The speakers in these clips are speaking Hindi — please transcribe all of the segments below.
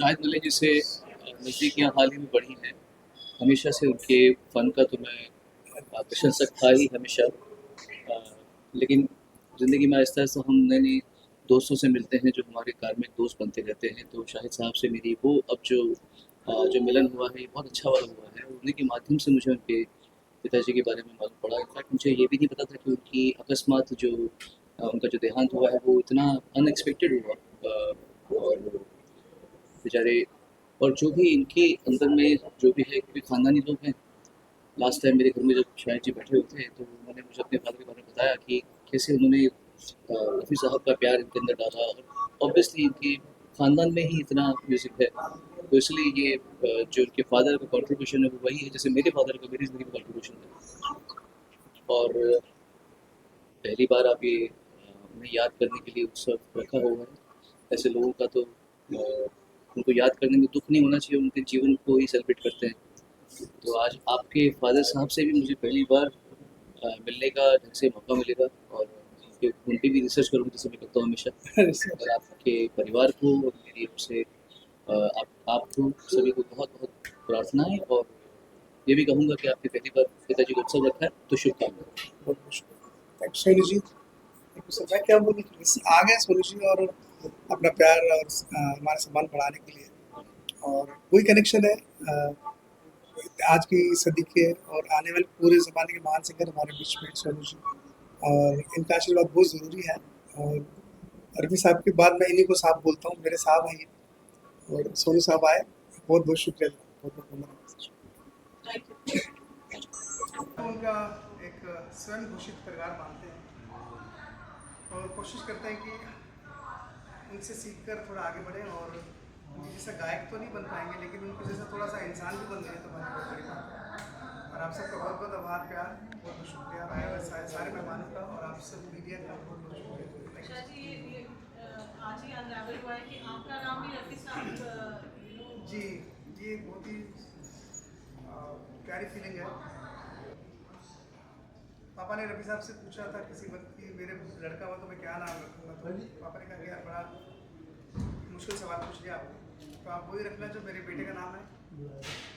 शाहिद मलिक जी से नज़दीकियाँ हाल ही में बढ़ी हैं। हमेशा से उनके फ़न का तो मैं प्रशंसक था ही हमेशा। लेकिन ज़िंदगी में आहिस्ता-आहिस्ता हम नए-नए दोस्तों से मिलते हैं जो हमारे कार्मिक दोस्त बनते रहते हैं। तो शाहिद साहब से मेरी वो अब जो मिलन हुआ है ये बहुत अच्छा वाला हुआ है। उन्हीं के माध्यम से मुझे उनके पिताजी के बारे में मालूम पड़ा। इनफैक्ट मुझे ये भी नहीं पता था कि उनकी अकस्मात उनका जो देहांत हुआ है वो इतना अनएक्सपेक्टेड हुआ। और बेचारे और जो भी इनके अंदर में जो भी है क्योंकि ख़ानदानी लोग हैं। लास्ट टाइम मेरे घर में जब शाहिद जी बैठे हुए थे तो उन्होंने मुझे अपने फादर के बारे में बताया कि कैसे उन्होंने रफ़ी साहब का प्यार इनके अंदर डाला और ऑब्वियसली इनके ख़ानदान में ही इतना म्यूज़िक है। तो इसलिए ये जो इनके फादर का कंट्रीब्यूशन है वो वही है जैसे मेरे फादर का मेरी ज़िंदगी में कंट्रीब्यूशन है। और पहली बार आप ये उन्हें याद करने के लिए उत्सव रखा हुआ है। ऐसे लोगों का तो उनको याद करने में दुःख नहीं होना चाहिए, उनके जीवन को ही सेलिब्रेट करते हैं। तो आज आपके फादर साहब से भी मुझे पहली बार मिलने का ढंग से मौका मिलेगा और उन पे भी रिसर्च करूँगा जैसे मैं करता हूँ हमेशा। और आपके परिवार को और मेरी ओर से आपको सभी को बहुत-बहुत प्रार्थनाएँ और ये भी कहूँगा कि आपने पहली बार पिताजी का उत्सव रखा है तो शुभकामनाएँ। बहुत शुक्रिया। थैंक सोनू जी। मैं क्या बोलूँ, आ गए सोनू जी और अपना प्यार और हमारा सम्मान बढ़ाने के लिए। और वही कनेक्शन है आज की सदी के और आने वाले पूरे ज़माने के महान सिंगर हमारे बीच में सोनू जी, और इनका आशीर्वाद बहुत ज़रूरी है। और रफ़ी साहब के बाद मैं इन्हीं को साहब बोलता हूँ, मेरे साहब हैं ये। और सोनू साहब आए, बहुत बहुत शुक्रिया, बहुत बहुत धन्यवाद। उनका एक स्वयं घोषित परिवार मानते हैं और कोशिश करते हैं कि उनसे सीखकर थोड़ा आगे बढ़ें और उनके जैसा गायक तो नहीं बन पाएंगे लेकिन उनके जैसा थोड़ा सा इंसान भी बन गए तो हमारी बहुत बड़ी बात है। और आप सबका बहुत बहुत आभार, प्यार, बहुत बहुत शुक्रिया आए हुए सारे मेहमानों का और आप सब मीडिया का बहुत बहुत शुक्रिया। ये आज ही अनरावल हुआ है कि आपका नाम भी रफ़ी साहब जी, ये बहुत ही प्यारी फीलिंग है। पापा ने रफ़ी साहब से पूछा था किसी वक्त कि मेरे लड़का हुआ तो मैं क्या नाम रखूँगा, तो पापा ने कहा कि यार बड़ा मुश्किल सवाल पूछ लिया आपने, तो आप वही रखना जो मेरे बेटे का नाम है।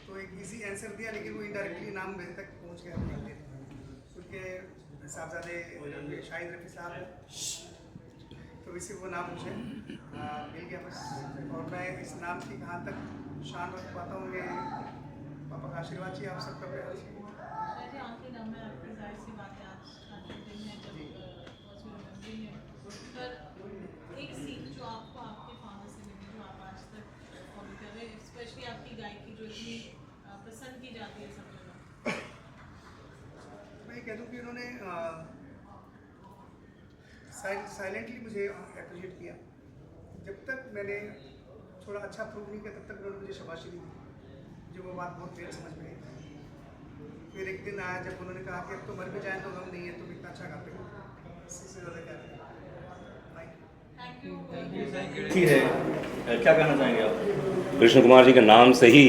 तो एक इजी आंसर दिया लेकिन वो इनडायरेक्टली नाम मेरे तक पहुँच गया उनके साहबजादे शाहिद रफ़ी साहब है, तो इसी वो नाम मुझे मिल गया बस। और मैं इस नाम की कहाँ तक शान रख पाता हूँ ये पापा का आशीर्वाद चाहिए, आप सबका प्यार चाहिए। आखिरी नाम है आपकी, जाहिर सी बात है आज के दिन है जब पर एक सीख जो आपको आपके फादर से मिली जो आप आज तक फॉलो कर रहे हैं, स्पेशली आपकी गायकी जो इतनी पसंद की जाती है सब जगह। मैं ये कह दूँ कि उन्होंने साइलेंटली मुझे अप्रिशिएट किया। जब तक मैंने थोड़ा अच्छा प्रूव नहीं किया तब तक उन्होंने मुझे शाबाशी नहीं दी, जो वो बात बहुत लेट समझ में आई। फिर एक दिन आया जब उन्होंने कहा कि अब तो मर भी जाए तो गम नहीं है, तुम इतना अच्छा गाते हो, इससे ज़्यादा क्या है। क्या कहना चाहेंगे आप? कृष्ण कुमार जी के नाम से ही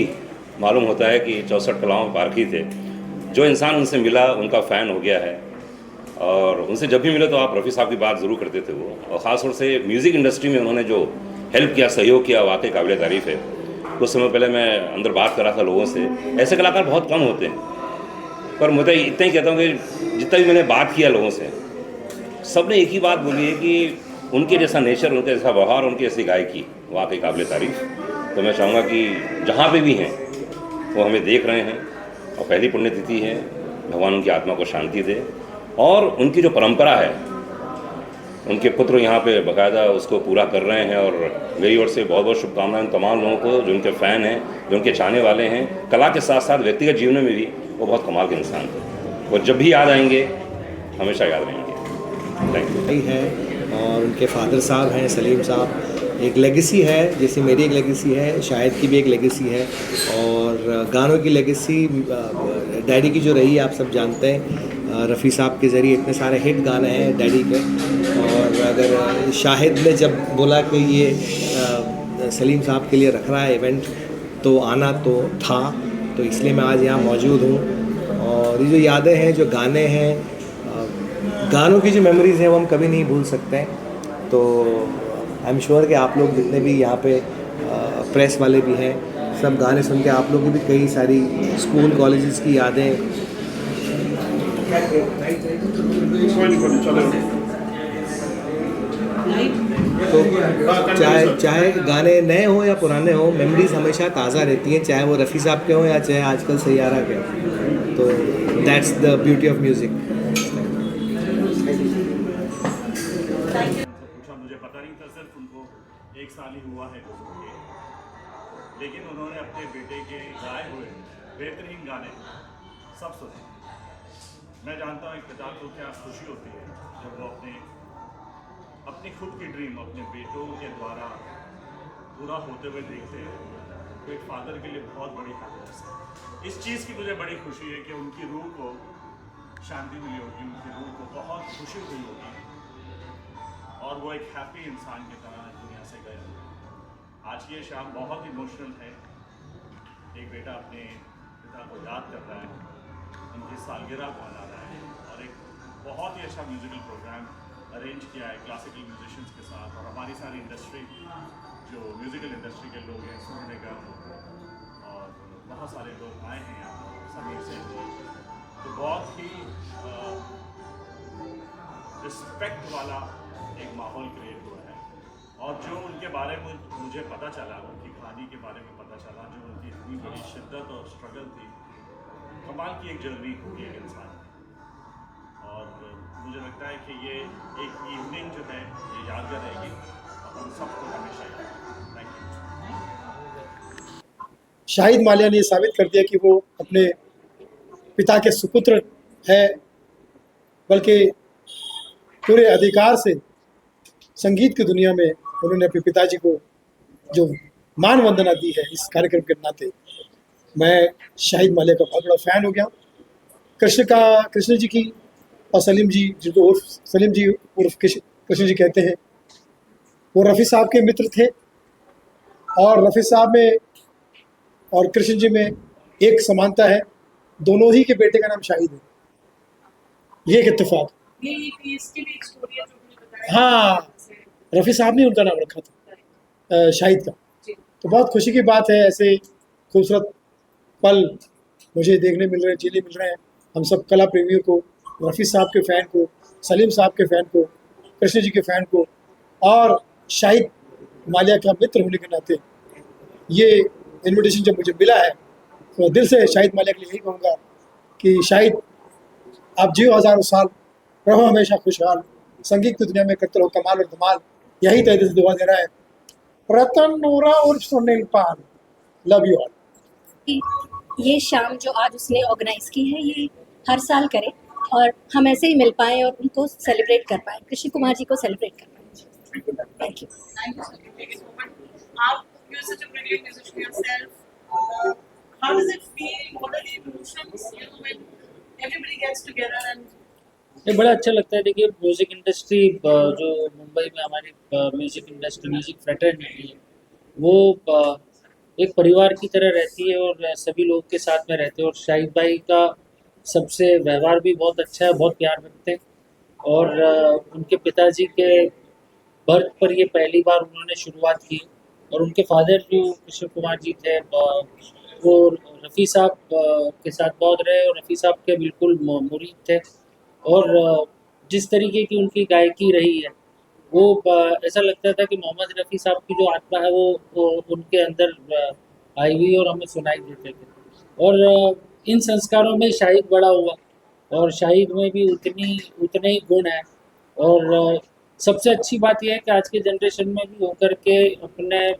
मालूम होता है कि 64 कलाओं में पारखी थे। जो इंसान उनसे मिला उनका फ़ैन हो गया है और उनसे जब भी मिले तो आप रफ़ी साहब की बात ज़रूर करते थे वो, और ख़ास तौर से म्यूज़िक इंडस्ट्री में उन्होंने जो हेल्प किया, सहयोग किया, वाकई काबिल तारीफ़ है। कुछ समय पहले मैं अंदर बात कर रहा था लोगों से, ऐसे कलाकार बहुत कम होते हैं, पर मैं तो इतना ही कहता हूँ कि जितना भी मैंने बात किया लोगों से, सब ने एक ही बात बोली है कि उनके जैसा नेचर, उनके जैसा व्यवहार, उनकी ऐसी गायकी वाकई काबिल तारीफ़। तो मैं चाहूँगा कि जहाँ पे भी हैं वो हमें देख रहे हैं और पहली पुण्यतिथि है, भगवान उनकी आत्मा को शांति दे। और उनकी जो परंपरा है, उनके पुत्र यहाँ पे बाकायदा उसको पूरा कर रहे हैं और मेरी ओर से बहुत बहुत शुभकामनाएं तमाम लोगों को जो उनके फ़ैन हैं, जो उनके चाहने वाले हैं। कला के साथ साथ व्यक्तिगत जीवन में भी वो बहुत कमाल के इंसान थे, वो जब भी याद आएंगे हमेशा याद रहेंगे। Thank you. है और उनके फादर साहब हैं सलीम साहब, एक लेगेसी है जैसे मेरी एक लेगेसी है, शाहिद की भी एक लेगेसी है और गानों की लेगेसी डैडी की जो रही है आप सब जानते हैं। रफ़ी साहब के ज़रिए इतने सारे हिट गाने हैं डैडी के, और अगर शाहिद ने जब बोला कि ये सलीम साहब के लिए रख रहा है इवेंट तो आना तो था, तो इसलिए मैं आज यहाँ मौजूद हूँ। और ये जो यादें हैं, जो गाने हैं, गानों की जो मेमोरीज़ हैं वो हम कभी नहीं भूल सकते हैं। तो आई एम श्योर कि आप लोग जितने भी यहाँ पे प्रेस वाले भी हैं, सब गाने सुन के आप लोग की भी कई सारी स्कूल कॉलेजेस की यादें। तो चाहे गाने नए हों या पुराने हों, मेमोरीज हमेशा ताज़ा रहती हैं, चाहे वो रफ़ी साहब के हों या चाहे आजकल सैयारा के हों। तो that's the beauty of music. पूछा, मुझे पता नहीं था, सिर्फ उनको 1 साल ही हुआ है गुजर के, लेकिन उन्होंने अपने बेटे के गाए हुए बेहतरीन गाने सब सुने। मैं जानता हूँ एक पिता को क्या खुशी होती है जब वो अपनी खुद की ड्रीम अपने बेटों के द्वारा पूरा होते हुए देखते हैं। तो एक फादर के लिए बहुत बड़ी हैप्पीनेस है। इस चीज़ की मुझे बड़ी खुशी है कि उनकी रूह को शांति मिली होगी, उनकी रूह को बहुत खुशी हुई होगी और वो एक हैप्पी इंसान की तरह दुनिया से गए होंगे। आज की ये शाम बहुत इमोशनल है। एक बेटा अपने पिता को याद कर रहा है, उनकी सालगिरह को मना रहा है और एक बहुत ही अच्छा म्यूज़िकल प्रोग्राम अरेंज किया है क्लासिकल म्यूजिशियंस के साथ। और हमारी सारी इंडस्ट्री, जो म्यूज़िकल इंडस्ट्री के लोग हैं, सोनू निगम और बहुत सारे लोग आए हैं यहाँ पर, समीर सेन जी, तो बहुत ही रिस्पेक्ट वाला एक माहौल क्रिएट हुआ है। और जो उनके बारे में मुझे पता चला, उनकी कहानी के बारे में पता चला, जो उनकी इतनी बड़ी शिद्दत और स्ट्रगल थी, कमाल की एक जर्नी होगी एक इंसान की। और मुझे लगता है कि ये एक इवनिंग जो है ये यादगार रहेगी और हम सबको हमेशा याद। Thank you. शाहिद मालिया ने साबित कर दिया कि वो अपने पिता के सुपुत्र है, बल्कि पूरे अधिकार से संगीत की दुनिया में उन्होंने अपने पिताजी को जो मान वंदना दी है, इस कार्यक्रम के नाते मैं शाहिद मालिया का बहुत बड़ा फ़ैन हो गया। कृष्ण जी की और सलीम जी, जिनको उर्फ सलीम जी उर्फ कृष्ण जी कहते हैं, वो रफ़ी साहब के मित्र थे और रफ़ी साहब में और कृष्ण जी में एक समानता है, दोनों ही के बेटे का नाम शाहिद है। ये एक इत्तेफाक। ये इसके लिए एक स्टोरी है जो मुझे बताया। हाँ, रफ़ी साहब ने उनका नाम रखा था शाहिद का। तो बहुत खुशी की बात है, ऐसे खूबसूरत पल मुझे देखने मिल रहे हैं, जीने मिल रहे हैं। हम सब कला प्रेमियों को, रफ़ी साहब के फ़ैन को, सलीम साहब के फ़ैन को, कृष्ण जी के फ़ैन को और शाहिद मालिया का मित्र होने के नाते ये इनविटेशन जब मुझे मिला है तो दिल से शाहिद मालिया के लिए यही कहूँगा कि शाहिद, आप जियो हज़ारों साल, रहो हमेशा खुशहाल, संगीत की दुनिया में करते रहो कमाल और धमाल। यही तय दिल से दुआ दे रहा है रतन नूरा और Sunil Pal. Love you all. ये शाम जो आज उसने ऑर्गेनाइज की है, ये हर साल करे और हम ऐसे ही मिल पाएँ और उनको सेलिब्रेट कर पाएँ, कृष्ण कुमार जी को सेलिब्रेट कर पाएँ। Thank you. Thank you so much. Thank you so much. You're such a brilliant musician yourself. How does it feel? What are the emotions, when everybody gets together and ये बड़ा अच्छा लगता है। देखिए, म्यूज़िक इंडस्ट्री जो मुंबई में हमारी म्यूज़िक इंडस्ट्री, म्यूज़िक फ्रेटर्निटी है, वो एक परिवार की तरह रहती है और सभी लोग के साथ में रहते हैं। और शाहिद भाई का सबसे व्यवहार भी बहुत अच्छा है, बहुत प्यार रखते हैं। और उनके पिताजी के बर्थ पर ये पहली बार उन्होंने शुरुआत की और उनके फादर जो कृष्ण कुमार जी थे, वो रफ़ी साहब के साथ बहुत रहे और रफ़ी साहब के बिल्कुल मुरीद थे। और जिस तरीके की उनकी गायकी रही है, वो ऐसा लगता था कि मोहम्मद रफ़ी साहब की जो आत्मा है वो उनके अंदर आई हुई और हमें सुनाई देते थे। और इन संस्कारों में शाहिद बड़ा हुआ और शाहिद में भी उतने ही गुण हैं। और सबसे अच्छी बात यह है कि आज के जनरेशन में भी होकर के अपने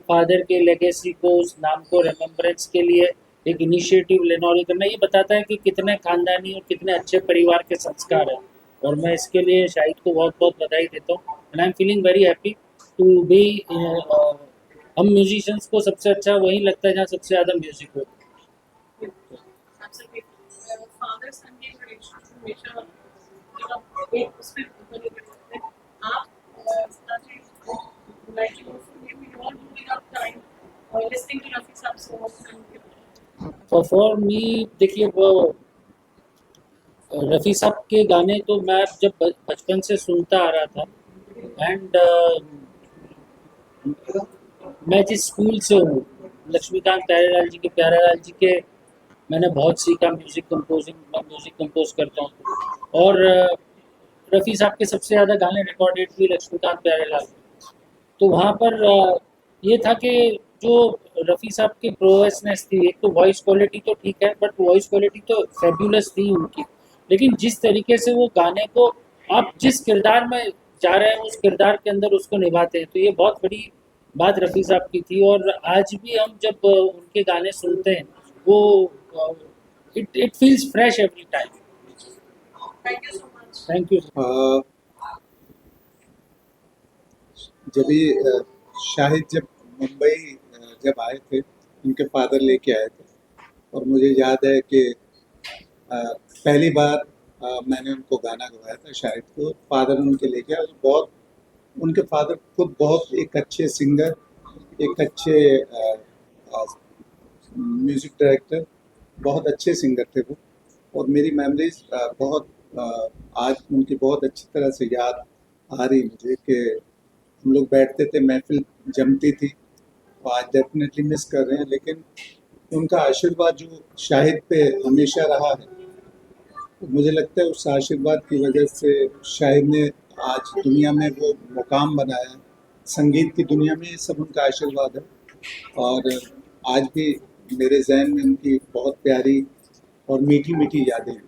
फादर के लेगेसी को, उस नाम को रिमेम्बरेंस के लिए एक इनिशिएटिव लेना और ये करना, ये बताता है कि कितने खानदानी और कितने अच्छे परिवार के संस्कार हैं। और मैं इसके लिए शाहिद को बहुत बहुत बधाई देता हूँ। And I am feeling very happy to be. हम म्यूजिशियंस को सबसे अच्छा वही लगता है जहाँ सबसे ज़्यादा म्यूजिक हो। फादर सन के रिलेशनशिप हमेशा जब एक उसमें बने रहते हैं। आप like you all moving up time or listening to Rafi Saab's songs. For me, देखिए, वो रफ़ी साहब के गाने तो मैं जब बचपन से सुनता आ रहा था। एंड मैं जिस स्कूल से हूँ, लक्ष्मीकांत प्यारेलाल जी के मैंने बहुत सीखा म्यूज़िक कंपोजिंग। मैं म्यूज़िक कंपोज करता हूँ और रफ़ी साहब के सबसे ज़्यादा गाने रिकॉर्डेड भी लक्ष्मीकांत प्यारेलाल। तो वहाँ पर ये था कि जो रफ़ी साहब की प्रोएसनेस थी, एक तो वॉइस क्वालिटी तो ठीक है, बट वॉइस क्वालिटी तो फैबुलस थी उनकी। लेकिन जिस तरीके से वो गाने को आप जिस किरदार में जा रहे हैं, उस किरदार के अंदर उसको निभाते हैं, तो ये बहुत बड़ी बात रफ़ी साहब की थी। और आज भी हम जब उनके गाने सुनते हैं, वो it feels fresh every time. Thank you so much. Thank you. जब भी शाहिद जब मुंबई जब आए थे, उनके फादर लेके आए थे, और मुझे याद है कि पहली बार मैंने उनको गाना गवाया था शाहिद को, फादर ने उनके लेके आए। बहुत उनके फादर खुद बहुत एक अच्छे सिंगर, एक अच्छे म्यूज़िक डायरेक्टर, बहुत अच्छे सिंगर थे वो। और मेरी मेमोरीज बहुत आज उनकी बहुत अच्छी तरह से याद आ रही मुझे कि हम लोग बैठते थे, महफिल जमती थी। और आज डेफिनेटली मिस कर रहे हैं, लेकिन उनका आशीर्वाद जो शाहिद पे हमेशा रहा है, तो मुझे लगता है उस आशीर्वाद की वजह से शाहिद ने आज दुनिया में वो मुकाम बनाया है। संगीत की दुनिया में ये सब उनका आशीर्वाद है। और आज भी मेरे जहन में उनकी बहुत प्यारी और मीठी मीठी यादें हैं।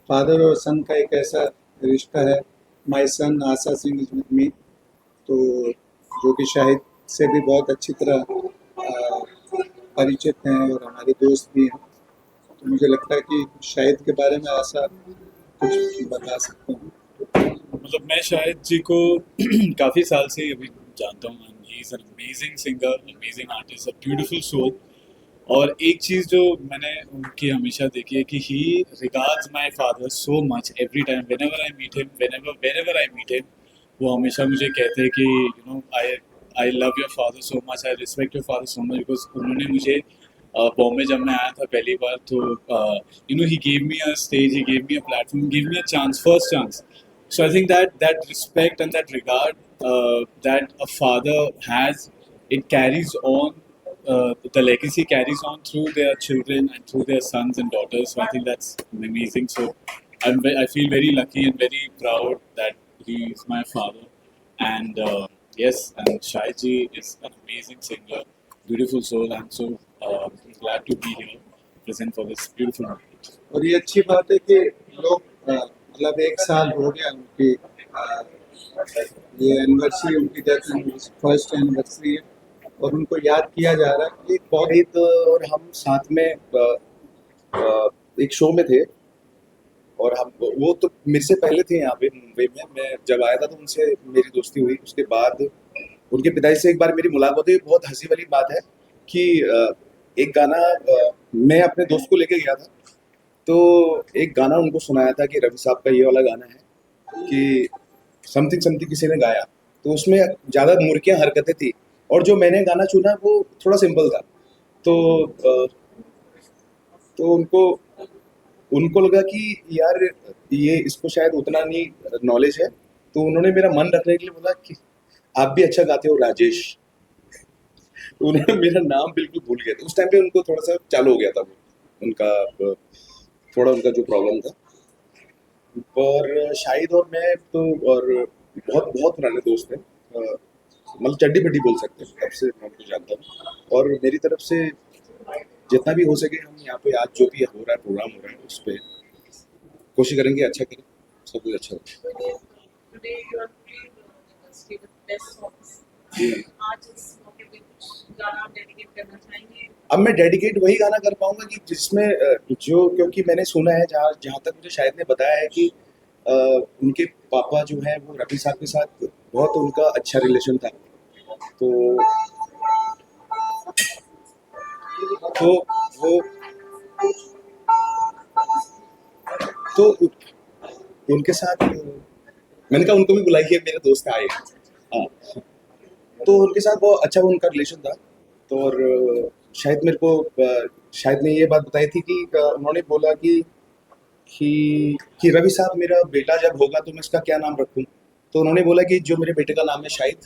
फादर और सन का एक ऐसा रिश्ता है, माई सन आशा सिंह इज विद मी, तो जो कि शाहिद से भी बहुत अच्छी तरह परिचित हैं और हमारे दोस्त भी हैं। तो मुझे लगता है कि शाहिद के बारे में ऐसा कुछ बता सकता हूँ। मतलब मैं शाहिद जी को काफ़ी साल से अभी जानता हूँ। He is an amazing singer, amazing artist, a beautiful soul. और एक चीज़ जो मैंने उनकी हमेशा देखी है कि he regards my father so much every time, whenever I meet him, whenever I meet him, वो हमेशा मुझे कहते हैं कि you know I love your father so much, I respect your father so much, because उन्होंने मुझे बॉम्बे जब मैं आया था पहली बार, तो you know he gave me a stage, he gave me a platform, give me a chance, first chance. So I think that respect and that regard that a father has, it carries on. The legacy carries on through their children and through their sons and daughters. So I think that's amazing. So I feel very lucky and very proud that he is my father. And yes, and Shahid ji is an amazing singer, beautiful soul. I'm so glad to be here, present for this beautiful moment. और ये अच्छी बात है कि लोग मतलब 1 साल हो गया उनकी ये एनिवर्सरी, उनकी डेथ फर्स्ट एनिवर्सरी है, और उनको याद किया जा रहा है। एक बहुत ही और हम साथ में एक शो में थे, और हम वो तो मेरे से पहले थे यहाँ पे मुंबई में। मैं जब आया था तो उनसे मेरी दोस्ती हुई। उसके बाद उनके पिताजी से एक बार मेरी मुलाकात हुई। बहुत हंसी वाली बात है कि एक गाना मैं अपने दोस्त को लेके गया था, तो एक गाना उनको सुनाया था कि रफ़ी साहब का ये वाला गाना है कि समथिंग समथिंग किसी ने गाया, तो उसमें ज़्यादा मुर्गियाँ हरकतें थी, और जो मैंने गाना चुना वो थोड़ा सिंपल था। तो उनको लगा कि यार ये इसको शायद उतना नहीं नॉलेज है, तो उन्होंने मेरा मन रखने के लिए बोला कि आप भी अच्छा गाते हो राजेश। उन्होंने मेरा नाम बिल्कुल भूल गए थे उस टाइम पे। उनको थोड़ा सा चालू हो गया था वो, उनका जो प्रॉब्लम था। और शाहिद और मैं तो और बहुत बहुत पुराने दोस्त हैं, मतलब चड्डी बड्डी बोल सकते हैं, तब से मैं उनको जानता हूँ। और मेरी तरफ से जितना भी हो सके हम यहाँ पे आज जो भी हो रहा है, प्रोग्राम हो रहा है, उस पर कोशिश करेंगे अच्छा करें, सब कुछ अच्छा हो। Today you are playing the industry with best songs. आज इस मौके पे कुछ गाना आप डेडिकेट करना चाहेंगे? अब मैं डेडिकेट वही गाना कर पाऊंगा कि जिसमें जो, क्योंकि मैंने सुना है, जहाँ तक मुझे शायद ने बताया है कि उनके पापा जो है वो रफ़ी साहब के साथ बहुत उनका अच्छा रिलेशन था। तो उनके साथ मैंने कहा उनको भी बुलाइए, मेरे दोस्त आए। हाँ, तो उनके साथ बहुत अच्छा उनका रिलेशन था। तो और शायद मेरे को शायद ने ये बात बताई थी कि उन्होंने बोला कि रवि साहब मेरा बेटा जब होगा तो मैं इसका क्या नाम रखूं। तो उन्होंने बोला कि जो मेरे बेटे का नाम है शाहिद,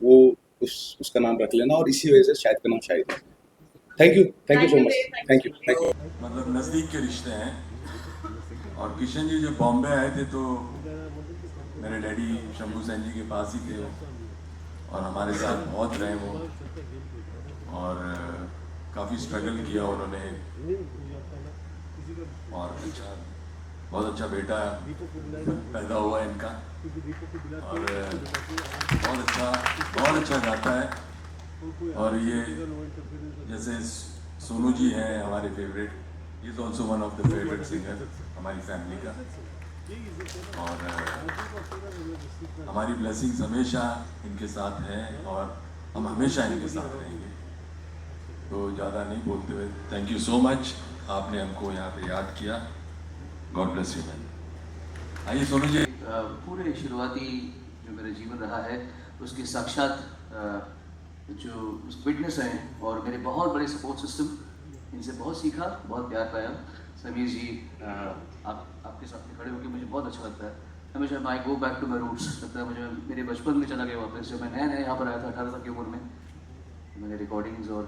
वो उसका नाम रख लेना, और इसी वजह से शाहिद का नाम शाहिद है। Thank you so much, thank you. मतलब नज़दीक के रिश्ते हैं। और किशन जी जब बॉम्बे आए थे तो मेरे डैडी शंभू सेन जी के पास ही थे और हमारे साथ बहुत रहे वो, और काफ़ी स्ट्रगल किया उन्होंने, और बहुत अच्छा बेटा पैदा हुआ इनका, और बहुत अच्छा गाता है। और ये जैसे सोनू जी हैं हमारे favourite, he is also one of the favourite singer हमारी फैमिली का, और हमारी ब्लेसिंग्स हमेशा इनके साथ हैं और हम हमेशा इनके साथ रहेंगे। तो ज़्यादा नहीं बोलते हुए थैंक यू सो मच, आपने हमको यहाँ पे याद किया। God bless you man. आइए सोनू जी। पूरे शुरुआती जो मेरा जीवन रहा है उसके साक्षात जो विटनेस हैं, और मेरे बहुत बड़े सपोर्ट सिस्टम, इनसे बहुत सीखा, बहुत प्यार पाया। समीर जी आपके साथ खड़े होकर मुझे बहुत अच्छा लगता है। हमेशा I go back to my roots, लगता है मुझे मेरे बचपन में चला गया वापस। जब मैं नया यहाँ पर आया था 18 साल की उम्र में, मैंने रिकॉर्डिंग्स और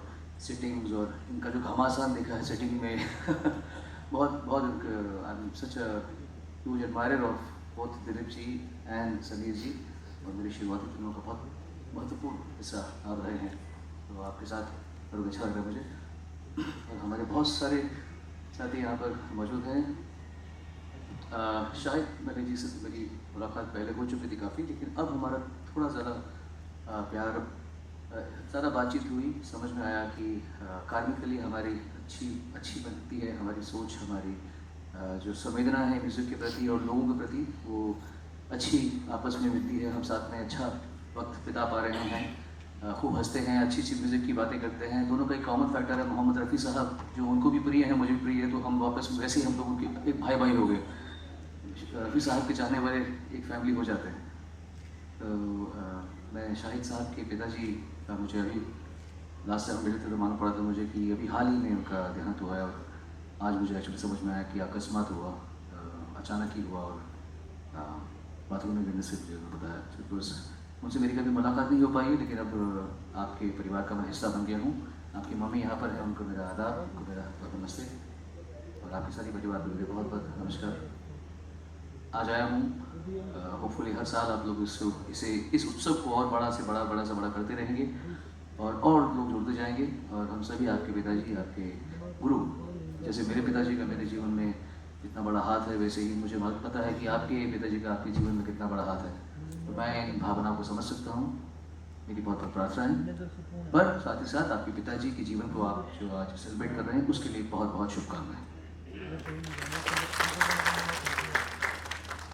सिटिंग्स और इनका जो घमासान देखा है सेटिंग में बहुत I am such a huge admirer of both Dilip ji and Sameer ji, और मेरी शुरुआती फिल्मों का बहुत महत्वपूर्ण हिस्सा आप रहे हैं। तो आपके साथ बड़ा अच्छा लग रहा है मुझे, और हमारे बहुत सारे साथी यहाँ पर मौजूद हैं। शायद मैंने जी से मेरी मुलाकात पहले हो चुकी थी काफ़ी, लेकिन अब हमारा थोड़ा ज़्यादा प्यार, ज़्यादा बातचीत हुई, समझ में आया कि कार्मिकली हमारी अच्छी बनती है, हमारी सोच, हमारी जो संवेदना है म्यूज़िक के प्रति और लोगों के प्रति, वो अच्छी आपस में मिलती है। हम साथ में अच्छा वक्त बिता पा रहे हैं, खूब हंसते हैं, अच्छी म्यूज़िक की बातें करते हैं। दोनों का एक कॉमन फैक्टर है, मोहम्मद रफ़ी साहब, जो उनको भी प्रिय है, मुझे भी प्रिय है, तो हम वापस वैसे ही हम लोगों के एक भाई हो गए। रफ़ी साहब के चाहने वाले एक फैमिली हो जाते हैं। तो मैं शाहिद साहब के पिताजी का मुझे अभी लास्ट टाइम मिले थे तो मालूम पड़ा था मुझे कि अभी हाल ही में उनका देहांत हुआ है, और आज मुझे एक्चुअली समझ में आया कि अकस्मात हुआ, अचानक ही हुआ, और बाथरूम में गिरने से मुझे बताया। बिकॉज उनसे मेरी कभी मुलाकात नहीं हो पाई, लेकिन अब आपके परिवार का मैं हिस्सा बन गया हूँ। आपकी मम्मी यहाँ पर है, उनको मेरा आदाब, उनको मेरा नमस्ते, और आपके सारी परिवार को मेरे बहुत बहुत नमस्कार। आज आया हूँ, होपफुली हर साल आप लोग इस उत्सव को और बड़ा से बड़ा करते रहेंगे, और लोग जुड़ते जाएंगे, और हम सभी आपके पिताजी, आपके गुरु, जैसे मेरे पिताजी का मेरे जीवन में जितना बड़ा हाथ है, वैसे ही मुझे पता है कि आपके पिताजी का आपके जीवन में कितना बड़ा हाथ है। तो मैं इन भावनाओं को समझ सकता हूँ, मेरी बहुत बहुत प्रार्थना है। पर साथ ही साथ आपके पिताजी के जीवन को आप जो आज सेलिब्रेट कर रहे हैं, उसके लिए बहुत बहुत शुभकामनाएं।